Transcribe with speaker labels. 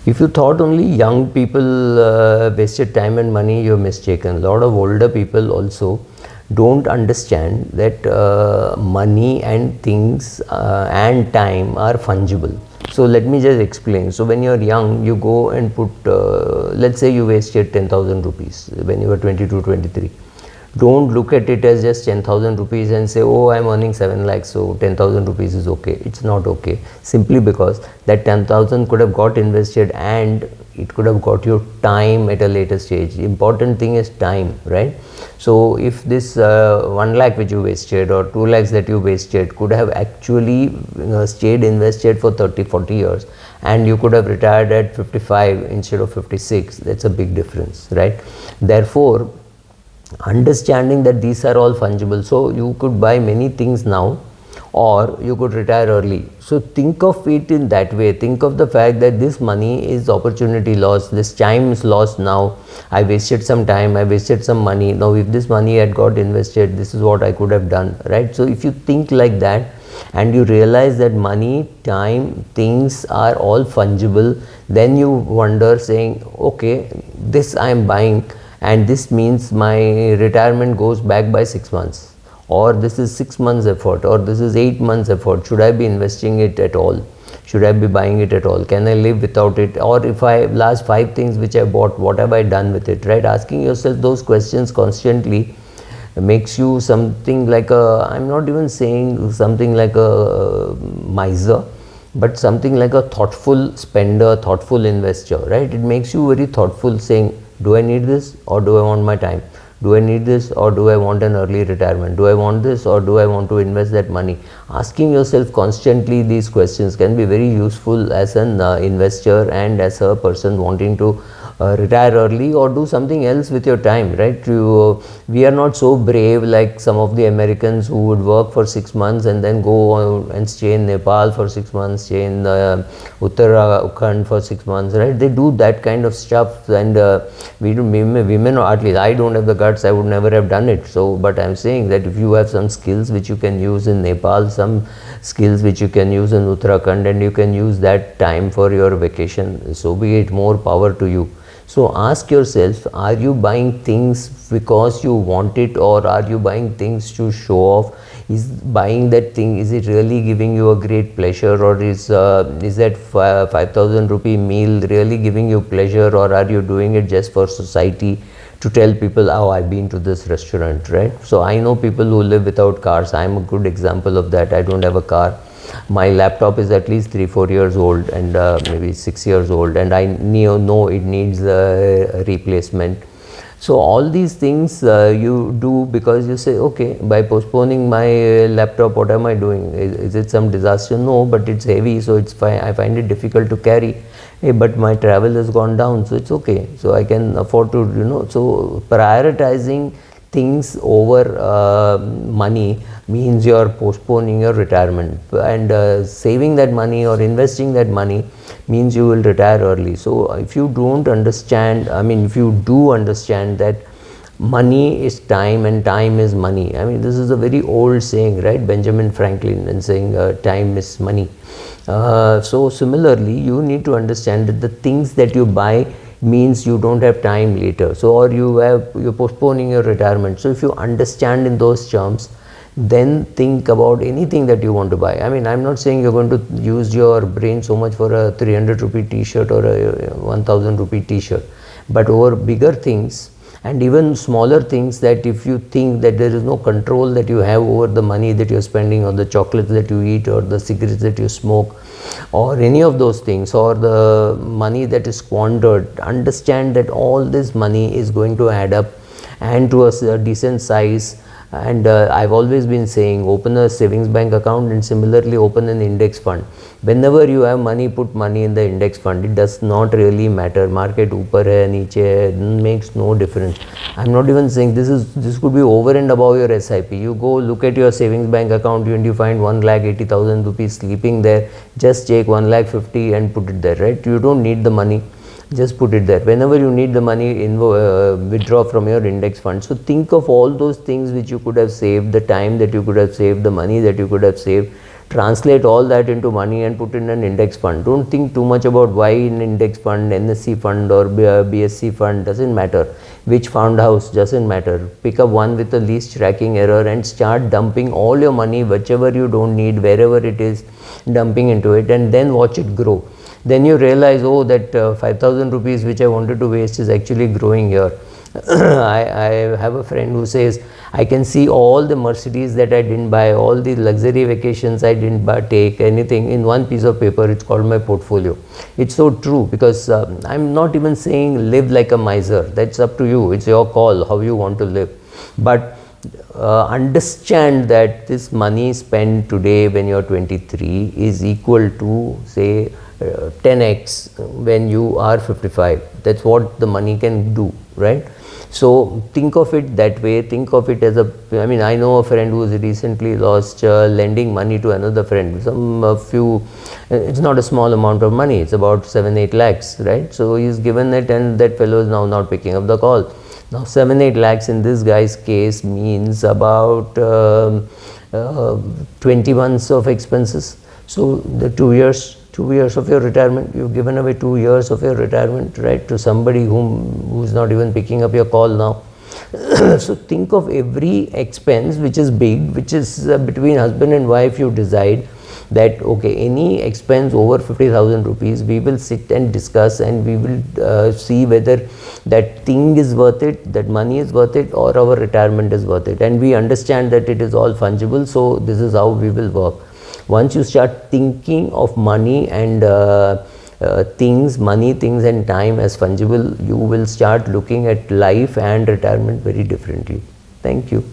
Speaker 1: If you thought only young people wasted time and money, you're mistaken. A lot of older people also don't understand that money and things and time are fungible. So let me just explain. So when you're young, you go and put, let's say you wasted 10,000 rupees when you were 22, 23. Don't look at it as just 10,000 rupees and say, oh, I'm earning 7 lakhs, so 10,000 rupees is okay. It's not okay. Simply because that 10,000 could have got invested and it could have got you time at a later stage. The important thing is time, right? So if this 1 lakh which you wasted or 2 lakhs that you wasted could have actually stayed invested for 30, 40 years, and you could have retired at 55 instead of 56, that's a big difference, right? Therefore, understanding that these are all fungible, so you could buy many things now or you could retire early. So think of it in that way. Think of the fact that this money is opportunity lost, this time is lost now. I wasted some time, I wasted some money. Now if this money had got invested, this is what I could have done, right? So if you think like that and you realize that money, time, things are all fungible, then you wonder saying, okay, this I am buying, and this means my retirement goes back by 6 months, or this is 6 months effort, or this is 8 months effort. Should I be investing it at all? Should I be buying it at all? Can I live without it? Or if I last 5 things which I bought, what have I done with it, right? Asking yourself those questions constantly makes you something like a, I'm not even saying something like a miser, but something like a thoughtful spender, thoughtful investor, right? It makes you very thoughtful, saying, do I need this or do I want my time? Do I need this or do I want an early retirement? Do I want this or do I want to invest that money? Asking yourself constantly these questions can be very useful as an investor and as a person wanting to retire early or do something else with your time, right? We are not so brave like some of the Americans who would work for 6 months and then go and stay in Nepal for 6 months, stay in Uttarakhand for 6 months, right? They do that kind of stuff, and women, or at least I don't have the guts, I would never have done it. So, but I'm saying that if you have some skills which you can use in Nepal, some skills which you can use in Uttarakhand, and you can use that time for your vacation, so be it, more power to you. So ask yourself, are you buying things because you want it, or are you buying things to show off? Is buying that thing, is it really giving you a great pleasure, or is that 5,000 rupee meal really giving you pleasure, or are you doing it just for society to tell people, oh, I've been to this restaurant, right? So I know people who live without cars. I'm a good example of that. I don't have a car. My laptop is at least 3-4 years old, and maybe 6 years old, and I know it needs a replacement. So all these things you do because you say, okay, by postponing my laptop, what am I doing? Is it some disaster? No, but it's heavy, so it's fine. I find it difficult to carry. Hey, but my travel has gone down, so it's okay. So I can afford to, so prioritizing things over money means you're postponing your retirement, and saving that money or investing that money means you will retire early. So if you don't understand, if you do understand that money is time and time is money, this is a very old saying, right? Benjamin Franklin, and saying time is money. So similarly, you need to understand that the things that you buy means you don't have time later, so or you're postponing your retirement. So if you understand in those terms, then think about anything that you want to buy. I'm not saying you're going to use your brain so much for a 300 rupee t-shirt or a 1000 rupee t-shirt, but over bigger things and even smaller things, that if you think that there is no control that you have over the money that you're spending, or the chocolates that you eat, or the cigarettes that you smoke, or any of those things, or the money that is squandered, understand that all this money is going to add up and to a decent size. And I've always been saying, open a savings bank account and similarly open an index fund. Whenever you have money, put money in the index fund. It does not really matter. Market upar hai, niche hai, makes no difference. I'm not even saying this could be over and above your SIP. You go look at your savings bank account and you find 1,80,000 rupees sleeping there. Just take 1,50,000 and put it there, right? You don't need the money. Just put it there. Whenever you need the money, withdraw from your index fund. So think of all those things which you could have saved, the time that you could have saved, the money that you could have saved. translate all that into money and put in an index fund. Don't think too much about why in index fund, NSC fund or BSC fund, doesn't matter. Which fund house, doesn't matter. Pick up one with the least tracking error and start dumping all your money, whichever you don't need, wherever it is, dumping into it, and then watch it grow. Then you realize, oh, that 5,000 rupees which I wanted to waste is actually growing here. I have a friend who says, I can see all the Mercedes that I didn't buy, all the luxury vacations I didn't take, anything in one piece of paper. It's called my portfolio. It's so true, because I'm not even saying live like a miser. That's up to you. It's your call how you want to live. But understand that this money spent today when you're 23 is equal to, say, 10x when you are 55. That's what the money can do, right? So think of it that way. Think of it as I know a friend who has recently lost lending money to another friend. It's not a small amount of money. It's about 7-8 lakhs, right? So he's given it, and that fellow is now not picking up the call. Now 7-8 lakhs in this guy's case means about 20 months of expenses. So the 2 years of your retirement, you've given away 2 years of your retirement, right, to somebody who's not even picking up your call now. So think of every expense which is big, which is between husband and wife. You decide that, okay, any expense over 50,000 rupees, we will sit and discuss, and we will see whether that thing is worth it, that money is worth it, or our retirement is worth it. And we understand that it is all fungible, so this is how we will work. Once you start thinking of money and things and time as fungible, you will start looking at life and retirement very differently. Thank you.